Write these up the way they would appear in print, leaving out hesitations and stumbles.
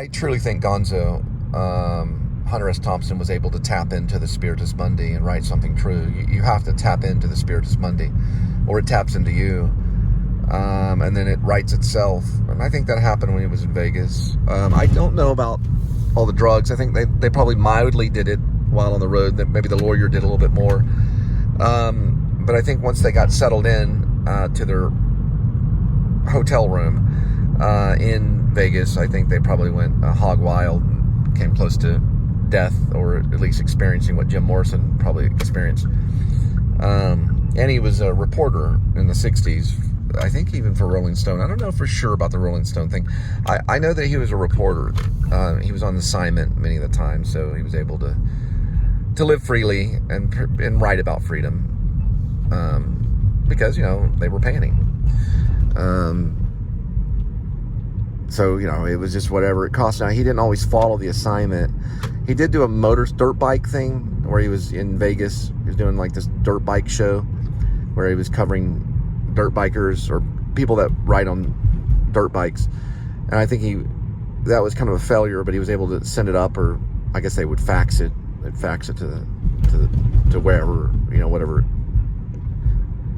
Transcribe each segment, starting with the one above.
I truly think Gonzo, Hunter S. Thompson, was able to tap into the Spiritus Mundi and write something true. You have to tap into the Spiritus Mundi, or it taps into you, and then it writes itself. And I think that happened when he was in Vegas. I don't know about all the drugs. I think they probably mildly did it while on the road. That maybe the lawyer did a little bit more. But I think once they got settled in to their hotel room in Vegas, I think they probably went hog wild and came close to death, or at least experiencing what Jim Morrison probably experienced. And he was a reporter in the 60s, I think even for Rolling Stone. I don't know for sure about the Rolling Stone thing. I know that he was a reporter. He was on assignment many of the times, so he was able to live freely and write about freedom, because, they were paying him. So, it was just whatever it cost. Now, he didn't always follow the assignment. He did do a dirt bike thing where he was in Vegas. He was doing like this dirt bike show where he was covering dirt bikers or people that ride on dirt bikes. And I think that was kind of a failure, but he was able to send it up, or I guess they would fax it. They'd fax it to wherever, whatever.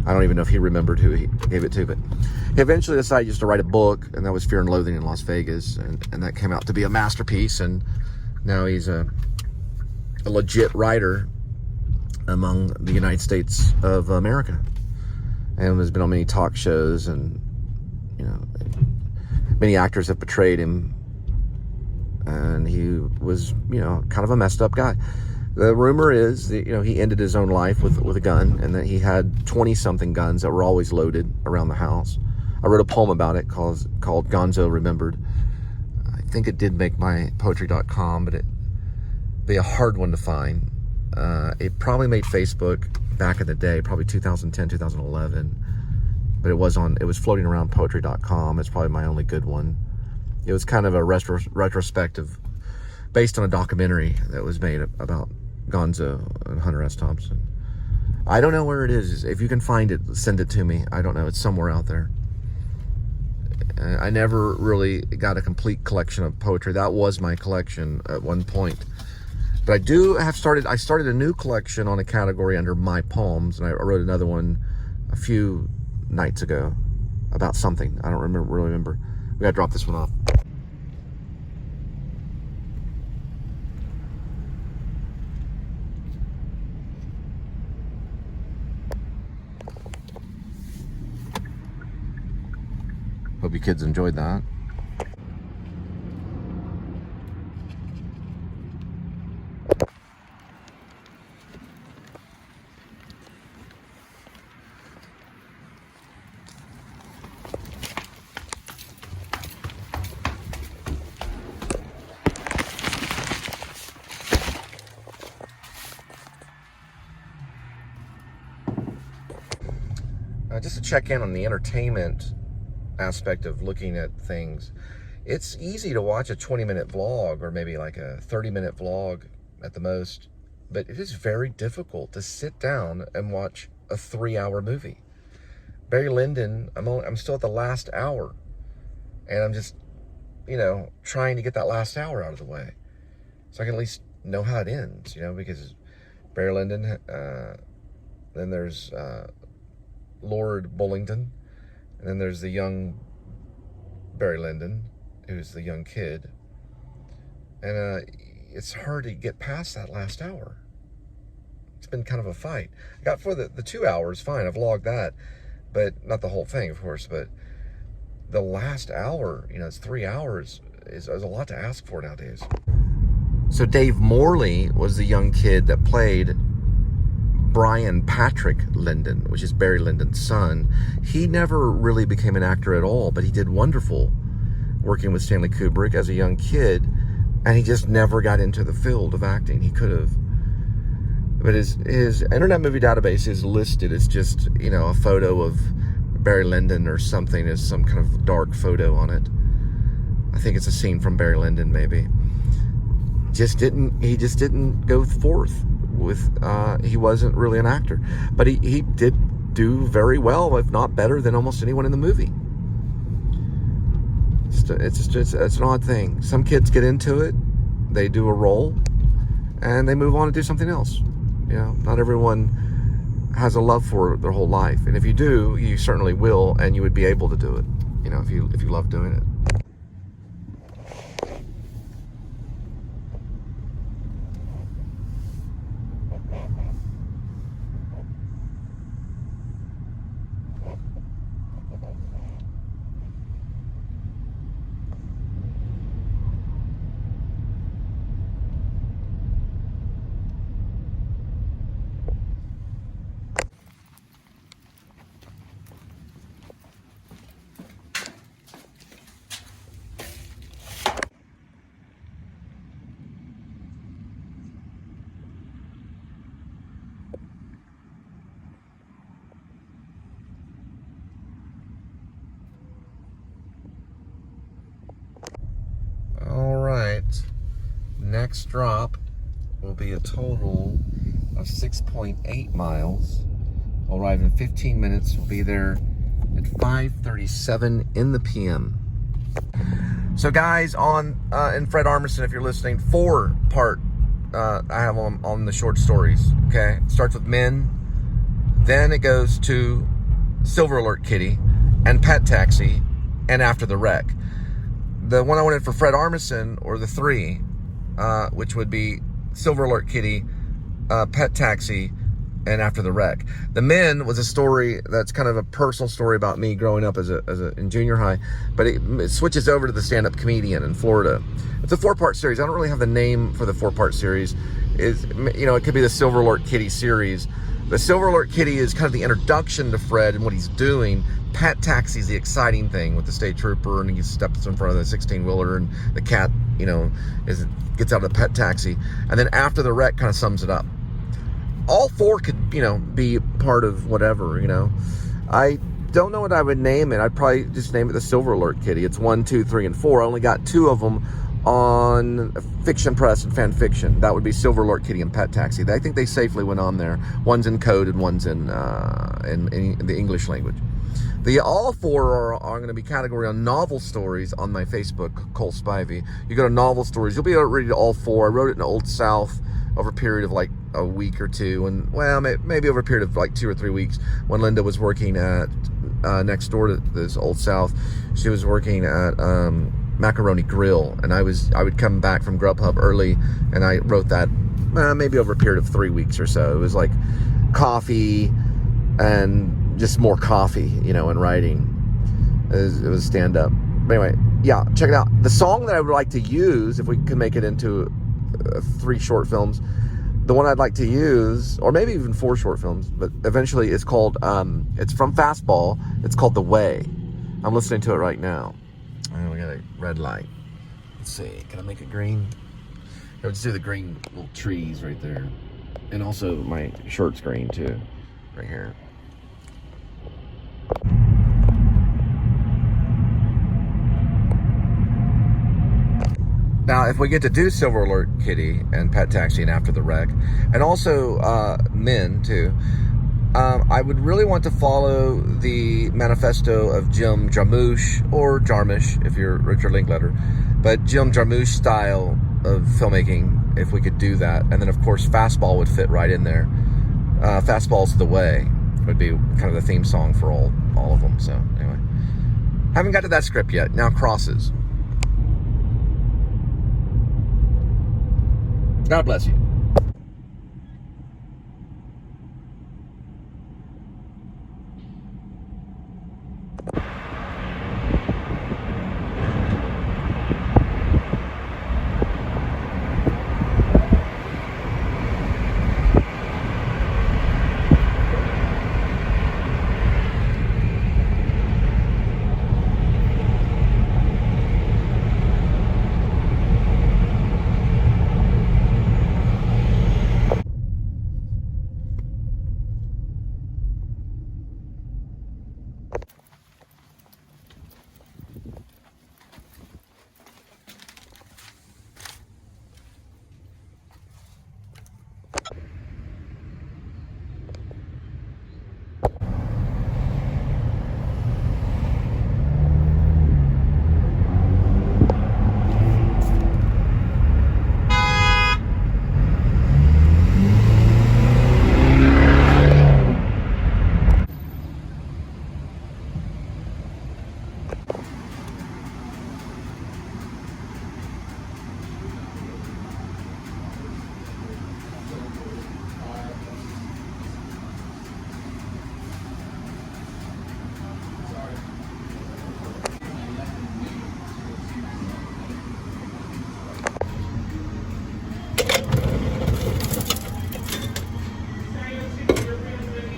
I don't even know if he remembered who he gave it to, but he eventually decided just to write a book, and that was Fear and Loathing in Las Vegas, and that came out to be a masterpiece, and now he's a legit writer among the United States of America, and has been on many talk shows, and many actors have portrayed him, and he was kind of a messed up guy. The rumor is that, he ended his own life with a gun, and that he had 20-something guns that were always loaded around the house. I wrote a poem about it called Gonzo Remembered. I think it did make my poetry.com, but it'd be a hard one to find. It probably made Facebook back in the day, probably 2010, 2011. But it was floating around poetry.com. It's probably my only good one. It was kind of a retrospective based on a documentary that was made about Gonzo and Hunter S. Thompson. I don't know where it is. If you can find it, send it to me. I don't know. It's somewhere out there. I never really got a complete collection of poetry. That was my collection at one point. But I started a new collection on a category under My Poems, and I wrote another one a few nights ago about something. I don't really remember. We gotta drop this one off. Hope you kids enjoyed that. Just to check in on the entertainment aspect of looking at things. It's easy to watch a 20-minute vlog, or maybe like a 30-minute vlog at the most, but it is very difficult to sit down and watch a 3-hour movie. Barry Lyndon, I'm still at the last hour, and I'm just, trying to get that last hour out of the way, so I can at least know how it ends, because Barry Lyndon, then there's Lord Bullingdon, and then there's the young Barry Lyndon, who's the young kid. And it's hard to get past that last hour. It's been kind of a fight. I got for the 2 hours, fine, I've logged that. But not the whole thing, of course. But the last hour, it's 3 hours, is a lot to ask for nowadays. So Dave Morley was the young kid that played Brian Patrick Lyndon, which is Barry Lyndon's son. He never really became an actor at all, but he did wonderful working with Stanley Kubrick as a young kid, and he just never got into the field of acting. He could have. But his Internet Movie Database is listed as just, a photo of Barry Lyndon or something, as some kind of dark photo on it. I think it's a scene from Barry Lyndon, maybe. He just didn't go forth with, he wasn't really an actor, but he did do very well, if not better than almost anyone in the movie. It's an odd thing. Some kids get into it, they do a role, and they move on and do something else. You know, not everyone has a love for it their whole life, and if you do, you certainly will, and you would be able to do it. You know, if you love doing it. All right, next drop will be a total of 6.8 miles. We'll arrive in 15 minutes. We'll be there at 5:37 in the PM. So guys, and Fred Armisen, if you're listening, 4-part I have on the short stories, okay? It starts with Men, then it goes to Silver Alert Kitty and Pet Taxi and After the Wreck. The one I wanted for Fred Armisen, or the 3, which would be Silver Alert Kitty, Pet Taxi, and After the Wreck. The Men was a story that's kind of a personal story about me growing up in junior high, but it switches over to the stand-up comedian in Florida. It's a 4-part series. I don't really have the name for the 4-part series. It could be the Silver Alert Kitty series. The Silver Alert Kitty is kind of the introduction to Fred and what he's doing. Pet Taxi is the exciting thing with the state trooper, and he steps in front of the 16-wheeler, and the cat, gets out of the Pet Taxi. And then After the Wreck kind of sums it up. All 4 could, be part of whatever, I don't know what I would name it. I'd probably just name it the Silver Alert Kitty. It's 1, 2, 3, and 4. I only got 2 of them on Fiction Press and Fan Fiction. That would be Silver Alert Kitty and Pet Taxi. I think they safely went on there. One's in code and one's in the English language. All 4 are going to be category on novel stories on my Facebook, Cole Spivey. You go to novel stories, you'll be able to read all 4. I wrote it in Old South over a period of like a week or two, and maybe over a period of like 2 or 3 weeks, when Linda was working at next door to this Old South. She was working at Macaroni Grill, and I would come back from Grubhub early, and I wrote that maybe over a period of 3 weeks or so. It was like coffee and just more coffee, and writing. It was stand-up. But anyway, yeah, check it out. The song that I would like to use, if we can make it into 3 short films, the one I'd like to use, or maybe even 4 short films, but eventually it's called, it's from Fastball. It's called The Way. I'm listening to it right now. And we got a red light. Let's see, can I make it green? Here, let's do the green little trees right there. And also my shirt's green too, right here. Now, if we get to do Silver Alert Kitty and Pet Taxi and After the Wreck, and also Men too, I would really want to follow the manifesto of Jim Jarmusch, or Jarmusch if you're Richard Linklater, but Jim Jarmusch style of filmmaking, if we could do that. And then of course Fastball would fit right in there. Fastball's The Way would be kind of the theme song for all of them. So anyway, haven't got to that script yet. Now Crosses. God bless you.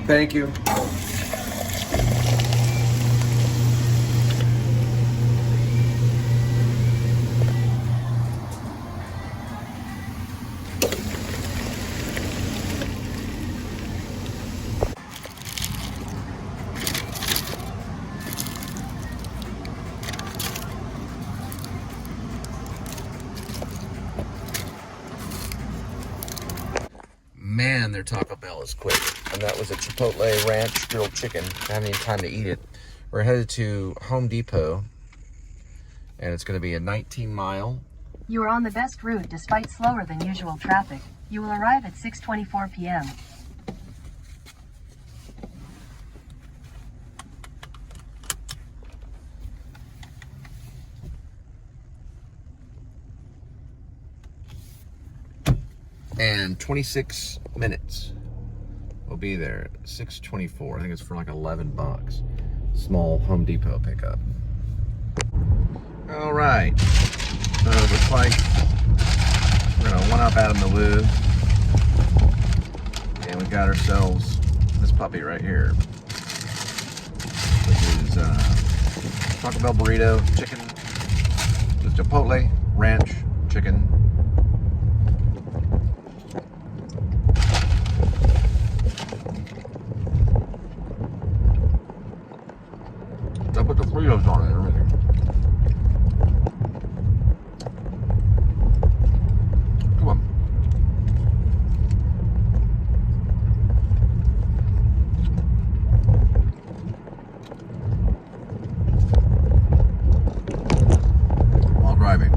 Thank you. Man, their Taco Bell is quick. And that was a Chipotle Ranch grilled chicken. I haven't even time to eat it. We're headed to Home Depot, and it's going to be a 19-mile. You are on the best route despite slower than usual traffic. You will arrive at 6:24 p.m. And 26 minutes. We'll be there. 6:24. I think it's for like $11. Small Home Depot pickup. All right. So it looks like we're gonna one up Adam the Woo, and we got ourselves this puppy right here, which is Taco Bell burrito chicken, the Chipotle Ranch chicken. I put the Fritos on it and everything. Come on. While driving.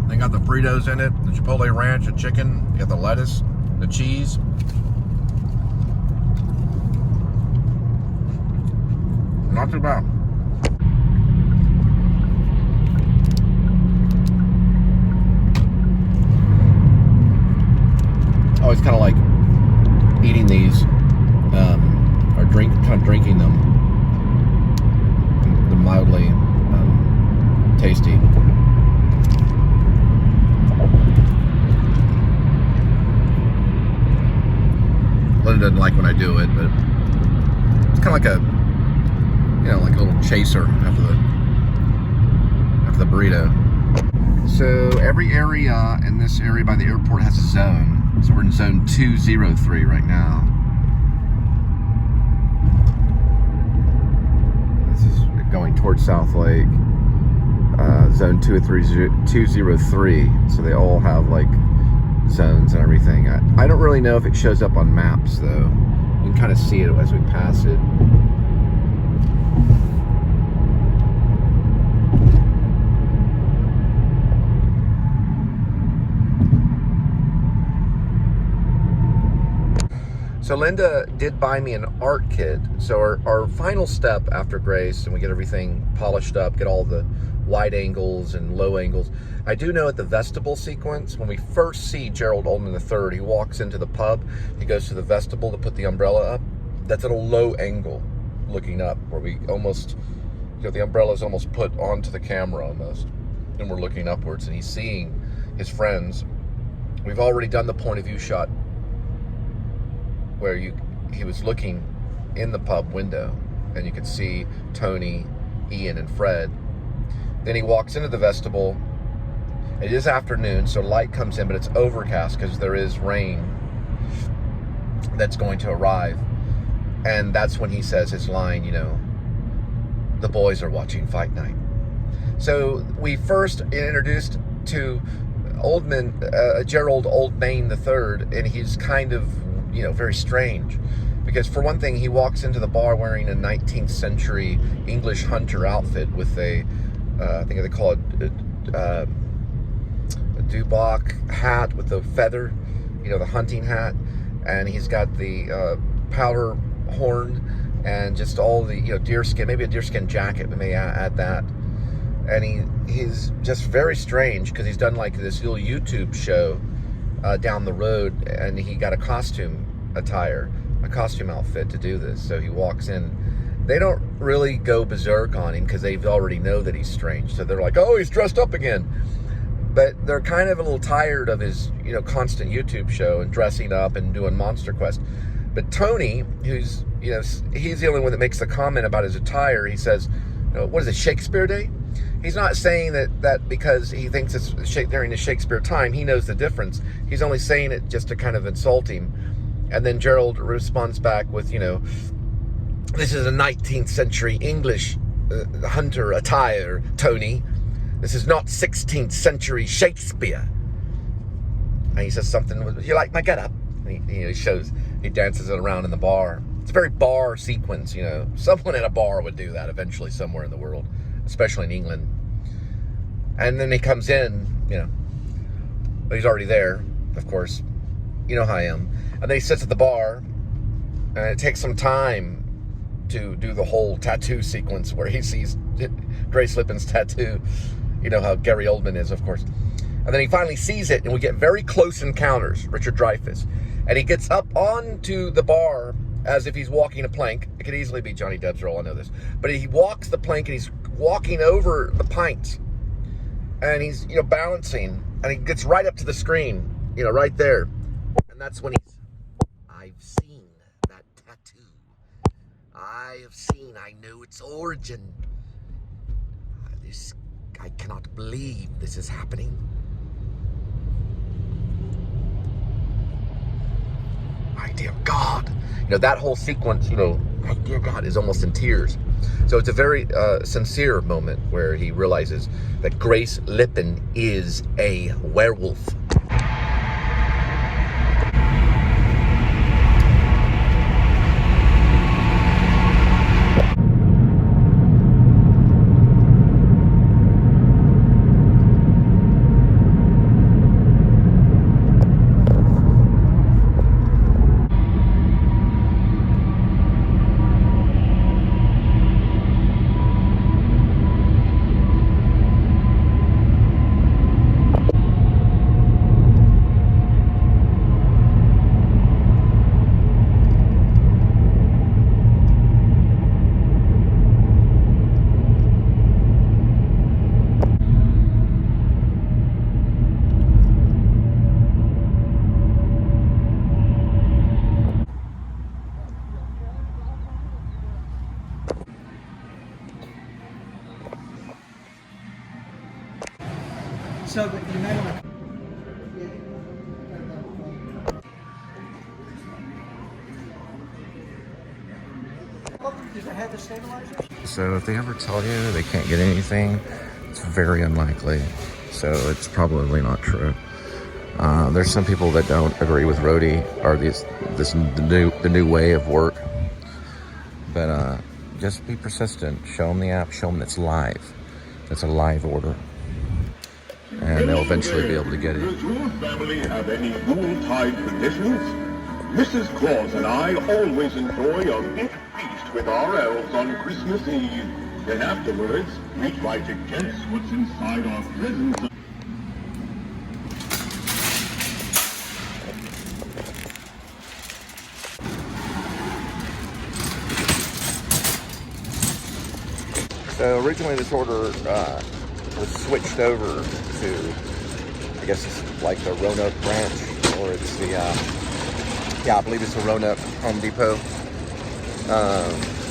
They got the Fritos in it, the Chipotle Ranch, the chicken, you got the lettuce, the cheese. Not too bad. I always kind of like eating these, or drinking them. They're mildly tasty. Linda doesn't like when I do it, but it's kind of like a, you know, like a little chaser after the burrito. So every area in this area by the airport has a zone. So we're in zone 203 right now. This is going towards South Lake. Zone 203. So they all have like zones and everything. I don't really know if it shows up on maps though. You can kind of see it as we pass it. So Linda did buy me an art kit. So our final step after Grace, and we get everything polished up, get all the wide angles and low angles. I do know at the vestibule sequence, when we first see Gerald Oldman III, he walks into the pub, he goes to the vestibule to put the umbrella up. That's at a low angle looking up, where we almost, you know, the umbrella is almost put onto the camera almost, and we're looking upwards, and he's seeing his friends. We've already done the point of view shot where he was looking in the pub window, and you could see Tony, Ian, and Fred. Then he walks into the vestibule. It is afternoon, so light comes in, but it's overcast because there is rain that's going to arrive. And that's when he says his line, you know, the boys are watching Fight Night. So we first introduced to Oldman, Gerald Oldman III, and he's kind of, you know, very strange. Because for one thing, he walks into the bar wearing a 19th century English hunter outfit with a, I think they call it a dubak hat with the feather, you know, the hunting hat. And he's got the powder horn and just all the, you know, deerskin, maybe a deerskin jacket, we may add that. And he's just very strange because he's done like this little YouTube show down the road, and he got a costume attire, a costume outfit to do this. So he walks in. They don't really go berserk on him because they already know that he's strange. So they're like, oh, he's dressed up again. but they're kind of a little tired of his, constant YouTube show and dressing up and doing Monster Quest. But Tony, who's, he's the only one that makes the comment about his attire. He says, what is it, Shakespeare Day? He's not saying that because he thinks it's during the Shakespeare time. He knows the difference. He's only saying it just to kind of insult him. And then Gerald responds back with, this is a 19th century English hunter attire, Tony. This is not 16th century Shakespeare. And he says something, you like my getup? He dances it around in the bar. It's a very bar sequence, Someone at a bar would do that eventually somewhere in the world, especially in England. And then he comes in, he's already there, of course. You know how I am. And then he sits at the bar, and it takes some time to do the whole tattoo sequence where he sees Grace Lippen's tattoo. You know how Gary Oldman is, of course. And then he finally sees it, and we get very close encounters, Richard Dreyfuss. And he gets up onto the bar as if he's walking a plank. It could easily be Johnny Depp's role, I know this. But he walks the plank, and he's walking over the pints. And he's, balancing, and he gets right up to the screen, right there. And that's when he's, I've seen that tattoo. I know its origin. I cannot believe this is happening. My dear God. That whole sequence, my dear God, is almost in tears. So it's a very sincere moment where he realizes that Grace Lippen is a werewolf. So you met him. Does it have the stabilizer? So if they ever tell you they can't get anything, it's very unlikely. So it's probably not true. There's some people that don't agree with Roadie or the new way of work. But just be persistent. Show them the app. Show them it's live. It's a live order. And they'll eventually be able to get it. Does your family have any Yuletide traditions? Mrs. Claus and I always enjoy a big feast with our elves on Christmas Eve. Then afterwards, we try to guess what's inside our presents. So originally this order was switched over to, I guess it's like the Roanoke branch, or it's the, I believe it's the Roanoke Home Depot.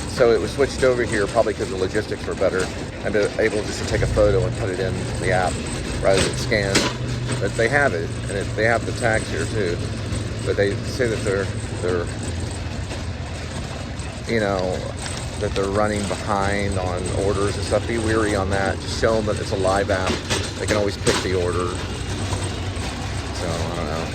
So it was switched over here probably because the logistics were better and able just to take a photo and put it in the app rather than scan. But they have it, and they have the tags here too. But they say that they're that they're running behind on orders and stuff. Be weary on that. Just show them that it's a live app. They can always pick the order. So, I don't know.